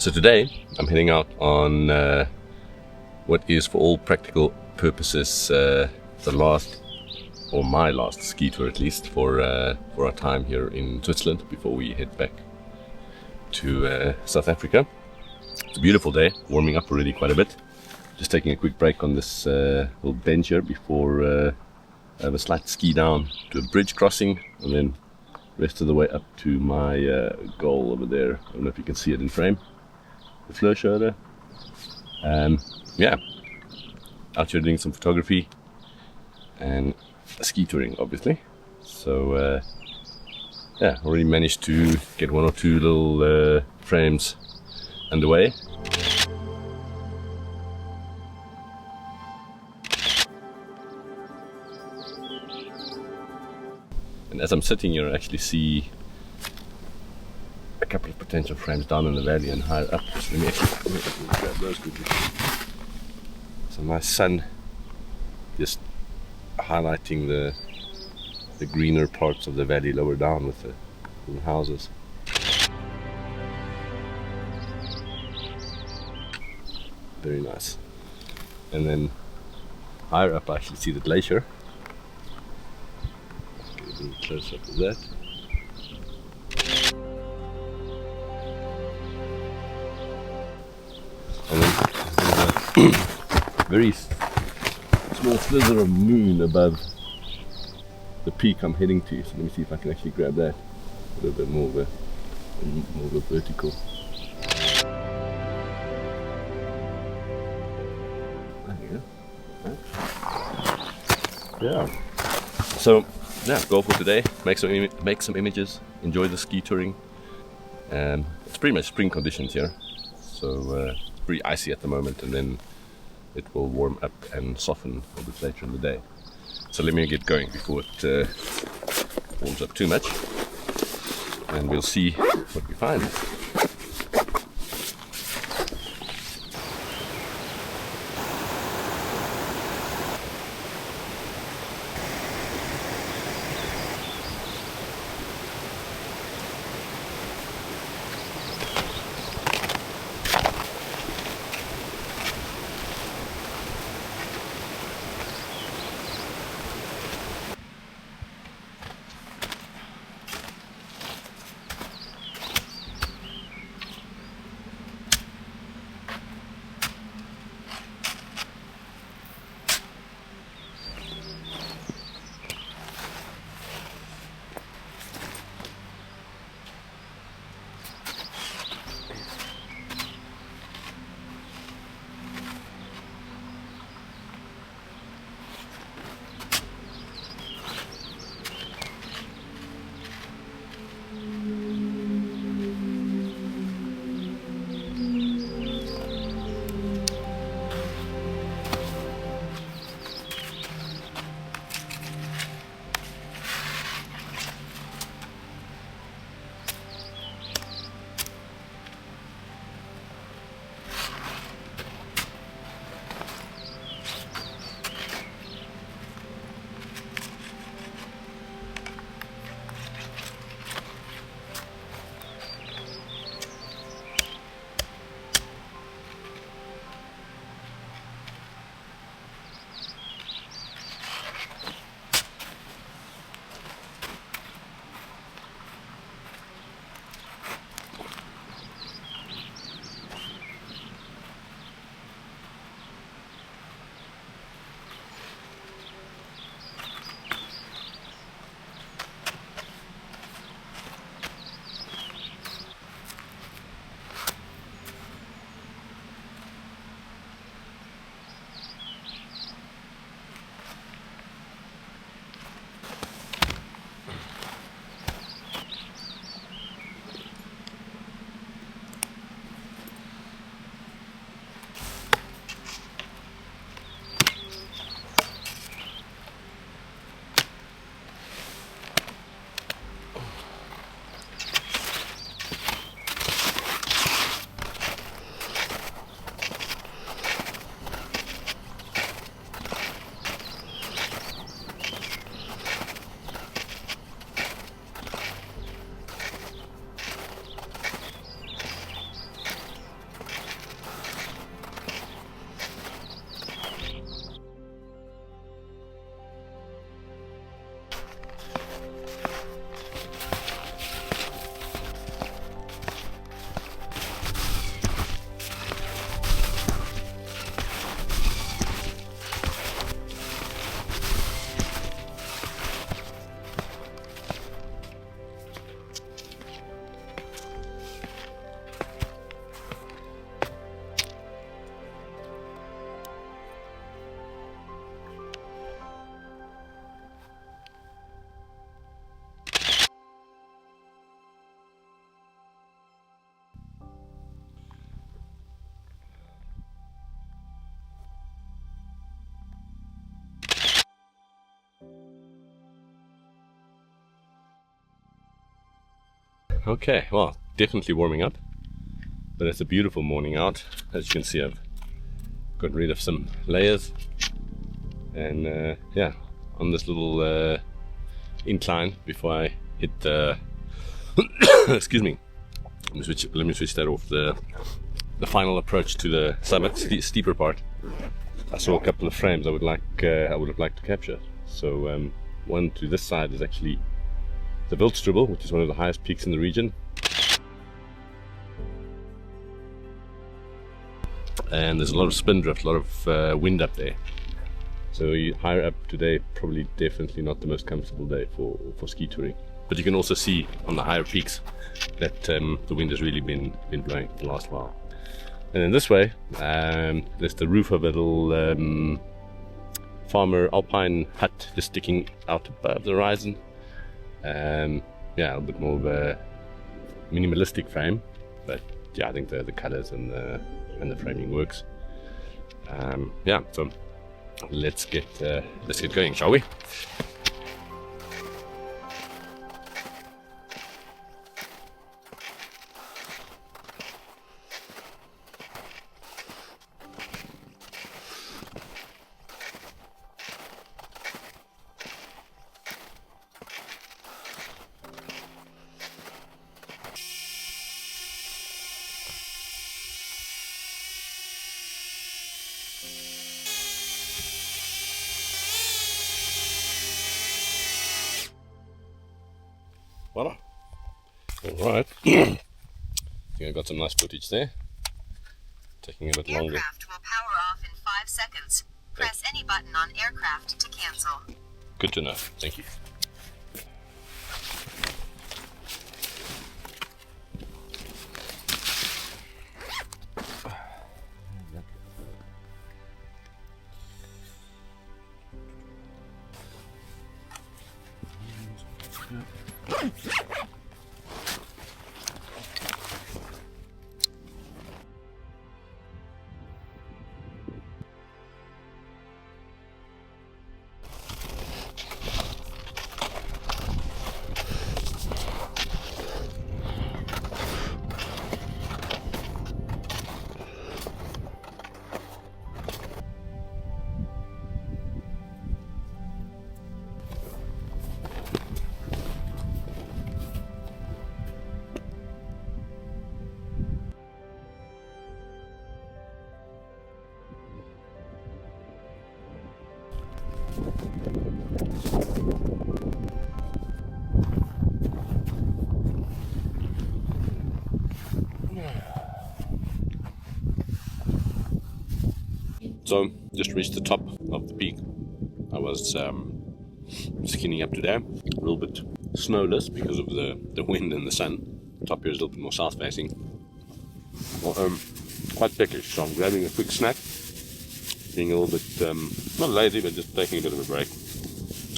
So today I'm heading out on what is for all practical purposes my last ski tour, at least for our time here in Switzerland before we head back to South Africa. It's a beautiful day, warming up already quite a bit. Just taking a quick break on this little bench here before I have a slight ski down to a bridge crossing and then rest of the way up to my goal over there. I don't know if you can see it in frame, the Fleur there. Yeah, out here doing some photography and ski touring, obviously. So yeah, already managed to get one or two little frames underway. And as I'm sitting here, I actually see a couple of potential frames down in the valley and higher up. So let me actually grab those quickly. So my sun just highlighting the greener parts of the valley lower down with the houses. Very nice. And then higher up I actually see the glacier. Get a little close up of that. And then there's a very small slither of moon above the peak I'm heading to. So let me see if I can actually grab that. A little bit more of a vertical. There you go. Yeah. So yeah, goal for today: make some images, enjoy the ski touring. It's pretty much spring conditions here, so it's pretty icy at the moment, and then it will warm up and soften a bit later in the day. So let me get going before it warms up too much, and we'll see what we find. Okay, well, definitely warming up, but it's a beautiful morning out. As you can see, I've got rid of some layers, and yeah, on this little incline before I hit the excuse me, let me switch that off. The final approach to the summit, steeper part. I saw a couple of frames I would have liked to capture. So one to this side is actually the Wildstrubel, which is one of the highest peaks in the region, and there's a lot of spindrift, a lot of wind up there. So higher up today, probably definitely not the most comfortable day for ski touring. But you can also see on the higher peaks that the wind has really been blowing the last while. And then this way, there's the roof of a little farmer alpine hut just sticking out above the horizon. Yeah, a bit more of a minimalistic frame, but yeah, I think the colors and the framing works. Yeah, so let's get going, shall we? Voila. Alright. I think I got some nice footage there. Taking a bit longer. Aircraft will power off in 5 seconds. Press any button on aircraft to cancel. Good to know. Thank you. So just reached the top of the peak. I was skinning up to there, a little bit snowless because of the wind and the sun. Top here is a little bit more south facing. Well, quite peckish, so I'm grabbing a quick snack, being a little bit not lazy, but just taking a bit of a break.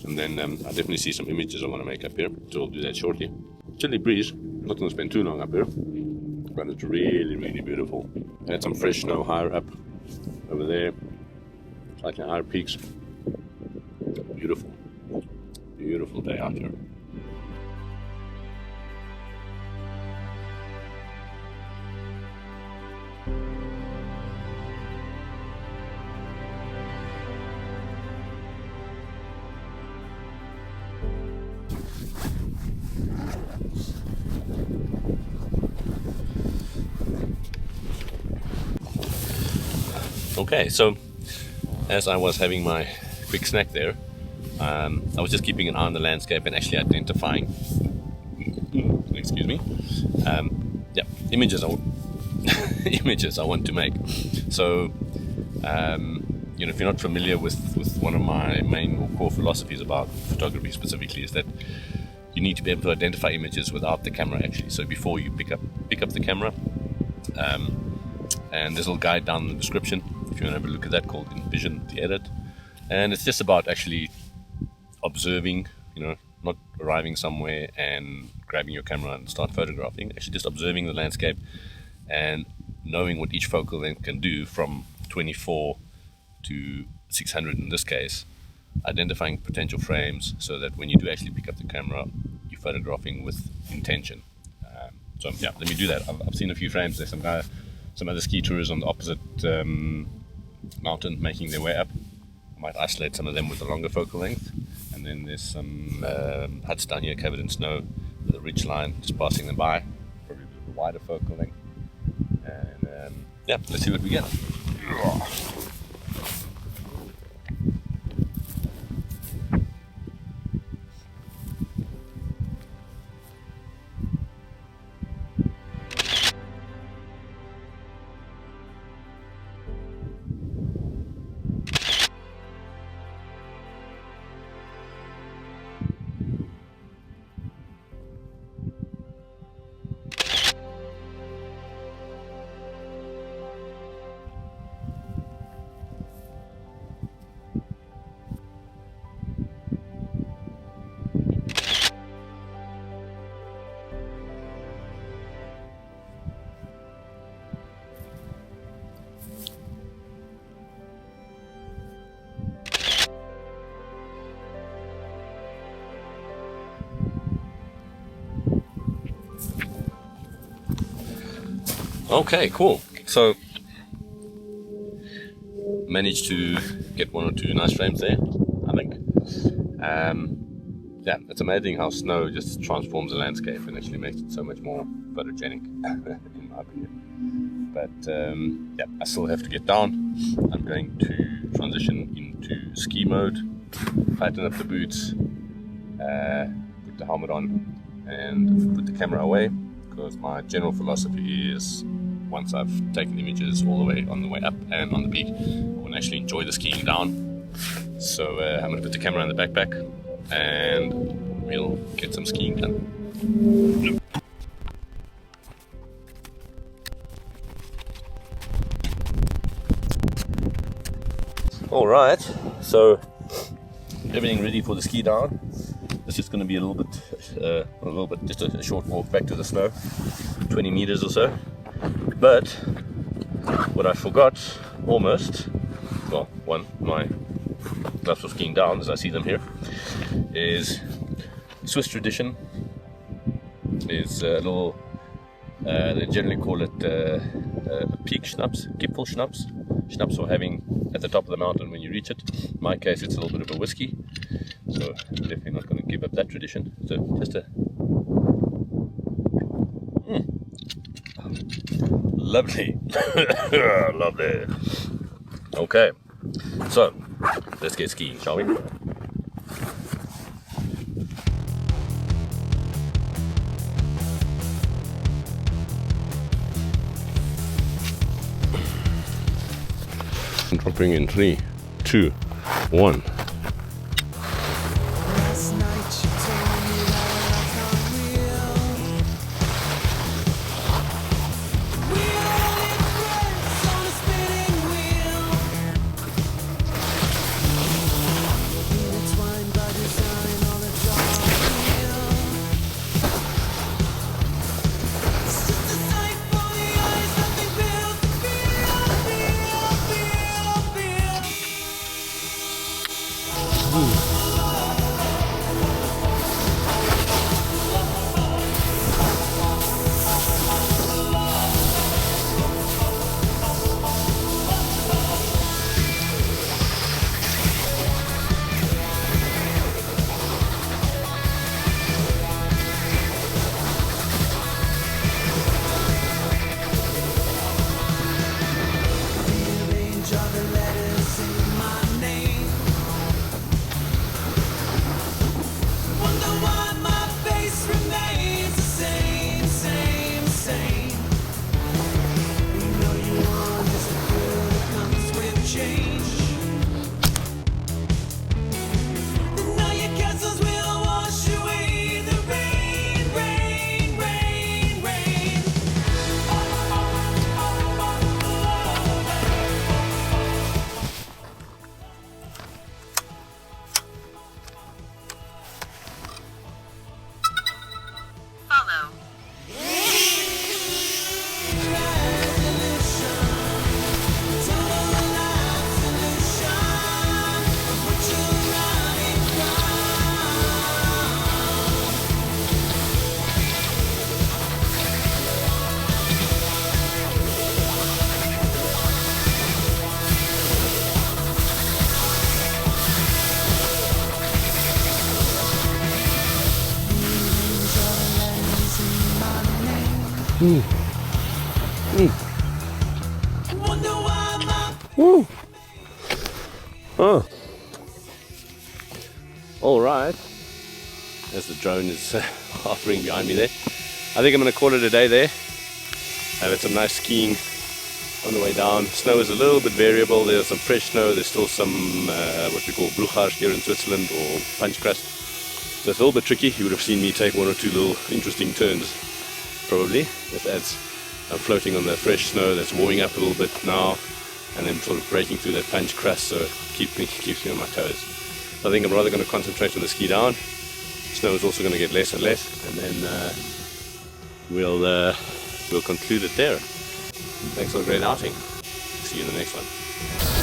And then I definitely see some images I want to make up here, so I'll do that shortly. Chilly breeze, not going to spend too long up here, but it's really, really beautiful. I had some fresh snow higher up over there, slightly higher peaks. Beautiful, beautiful day out here. Okay, so as I was having my quick snack there, I was just keeping an eye on the landscape and actually identifying, excuse me, yeah, images I want to make. So, you know, if you're not familiar with one of my main or core philosophies about photography specifically, is that you need to be able to identify images without the camera actually. So before you pick up the camera, and there's a little guide down in the description if you want to have a look at that, called Envision the Edit. And it's just about actually observing, you know, not arriving somewhere and grabbing your camera and start photographing, actually just observing the landscape and knowing what each focal length can do from 24 to 600 in this case, identifying potential frames so that when you do actually pick up the camera, you're photographing with intention. So yeah, let me do that. I've seen a few frames. There's some other ski tourists on the opposite mountain making their way up. I might isolate some of them with a longer focal length. And then there's some huts down here covered in snow with a ridge line just passing them by, probably with a wider focal length. And yeah, let's see what we get. Okay, cool. So managed to get one or two nice frames there, I think. Yeah, it's amazing how snow just transforms the landscape and actually makes it so much more photogenic, in my opinion. But yeah, I still have to get down. I'm going to transition into ski mode, tighten up the boots, put the helmet on, and put the camera away, because my general philosophy is once I've taken images all the way on the way up and on the peak, I want to actually enjoy the skiing down. So I'm going to put the camera in the backpack and we'll get some skiing done. Alright, so everything ready for the ski down. It's just going to be a little bit, just a short walk back to the snow, 20 meters or so. But what I forgot almost, well, one, my gloves for skiing down, as I see them here, is Swiss tradition. Is a little, they generally call it peak schnapps, Gipfelschnaps. Schnapps for having at the top of the mountain when you reach it. In my case, it's a little bit of a whiskey, so I'm definitely not going to give up that tradition. So just a lovely, lovely. Okay, so let's get skiing, shall we? Dropping in 3, 2, 1. Woo. Oh. All right. As the drone is hovering behind me there. I think I'm going to call it a day there. I've had some nice skiing on the way down. Snow is a little bit variable. There's some fresh snow. There's still some what we call bruchage here in Switzerland, or punch crust. So it's a little bit tricky. You would have seen me take one or two little interesting turns, probably. Just as I'm floating on the fresh snow that's warming up a little bit now, and then sort of breaking through that punch crust, so it keeps me on my toes. So I think I'm rather going to concentrate on the ski down. Snow is also going to get less and less, and then we'll conclude it there. Thanks for a great outing. See you in the next one.